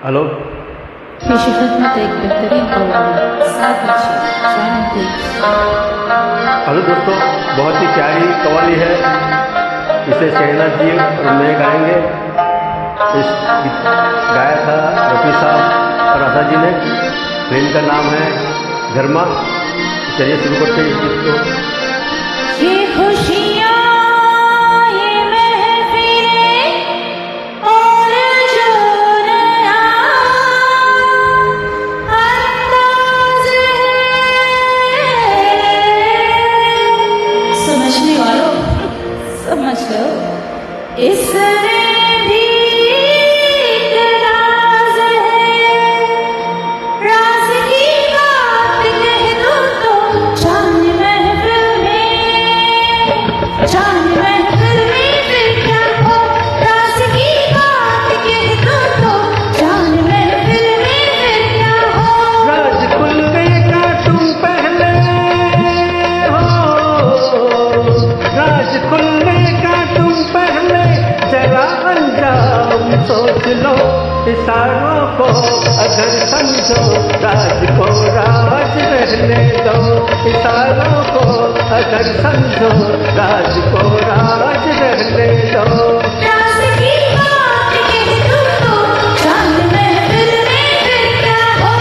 Hello. पेश खिदमत एक बेहतरीन कव्वाली सादी शांति। हेलो दोस्तों, बहुत ही प्यारी कव्वाली है। इसे शहनाज जी और मैं गाएंगे। इस गीत गाया था रफ़ी साहब और आशा जी ने। फिल्म का नाम है धर्मा। चलिए शुरू करते हैं इस गीत को। ये खुशियाँ ये महफिलें और जो नया अंदाज़ है, समझने वालों समझ लो, इसमें भी एक राज है। राज की बात कह दो तो जान महफिल में फिर क्या हो। राज की बात कह दो तो जान महफिल में फिर क्या हो। राज खुल गए का तुम पहले हो, राज खुल गए का तुम पहले, जरा अंजाम सोच लो। इशारों को अगर समझो, राज को राज रहने दो। इशारों को अगर समझो, राज को राज रहने दो। राज की बात कह दो तो जान महफिल में फिर क्या हो।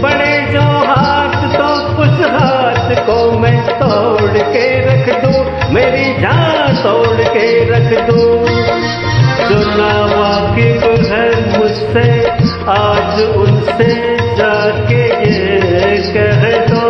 बड़े जो हाथ तो उस हाथ को मैं तोड़ के रख दूं। मेरी जान तोड़ के रख दूं। जो नावाकिफ है मुझसे आज उनसे जाके ये कह दो।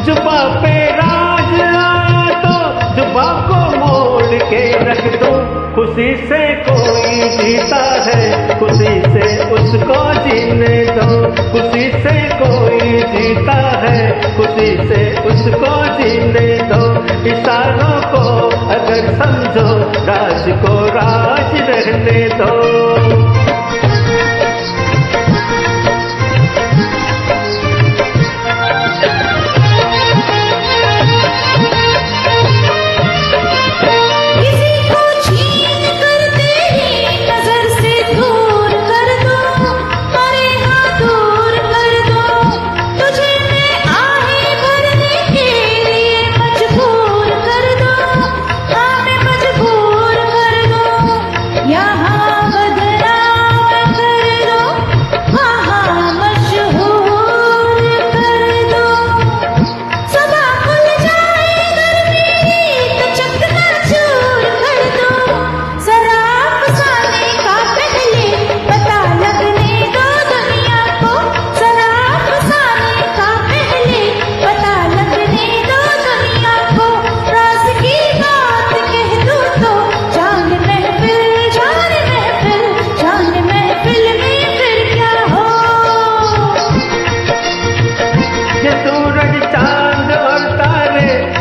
जुबा पे राज आया तो जुबा को मोड़ के रख दो। खुशी से कोई जीता है, खुशी से उसको जीने दो। खुशी से कोई जीता है, खुशी से उसको जीने दो। इशारों को अगर समझो, राज को राज रहने दो।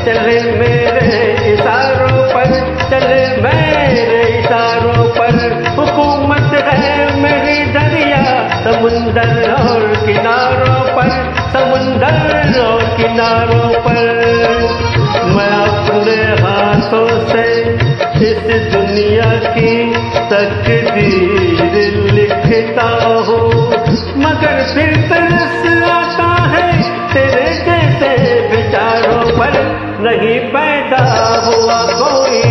चले मेरे इशारों पर, चले मेरे इशारों पर। हुकूमत है मेरी दरिया समुंदर और किनारों पर, समुंदर और किनारों पर। मैं अपने हाथों से इस दुनिया की तकदीर लिखता हो, मगर फिर तरस आता है तेरे जैसे विचारों पर। नहीं पैदा हुआ कोई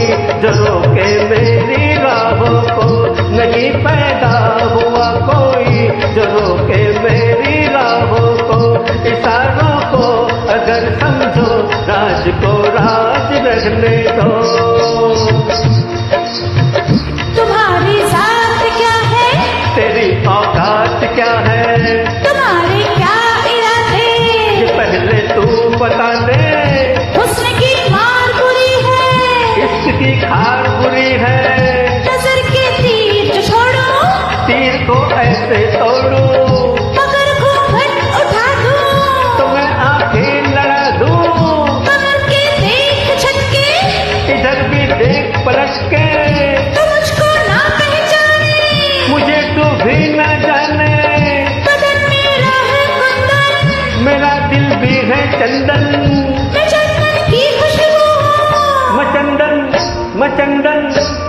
जो रोके मेरी राहों को, नहीं पैदा हुआ कोई जो रोके मेरी राहों को। इशारों को अगर समझो राज को राज रहने दो। तुम्हारी जात क्या है, तेरी औकात क्या है, तुम्हारे क्या इरादे, ये पहले तू बता दे। हुस्न की मार बुरी है, इश्क की खार बुरी है, नजर के तीर जो छोड़ो, तीर को ऐसे तोड़ू, मगर घूंघट उठा दूं, तो मैं आंखें लड़ा दूं। मगर के देख छटके, इधर भी देख पलट के, तो मुझको ना पहचाने, मुझे तू भी न जाने। बदन मेरा है कुंदन, मेरा दिल भी है चंदन, मैं चंदन की खुशबू हूँ, मचंदन मचंदन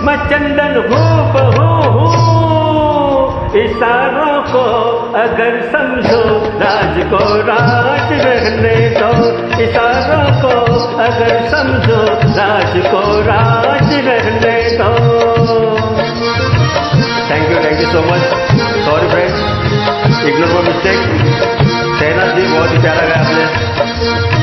मचंदन हूँ। इशारों को अगर समझो राज को राज रहने दो। इशारों को अगर समझो राज को राज रहने दो। Thank you so much. Sorry friends, ignore my mistake. Shahnaz ji बहुत ही प्यारा गाया आपने।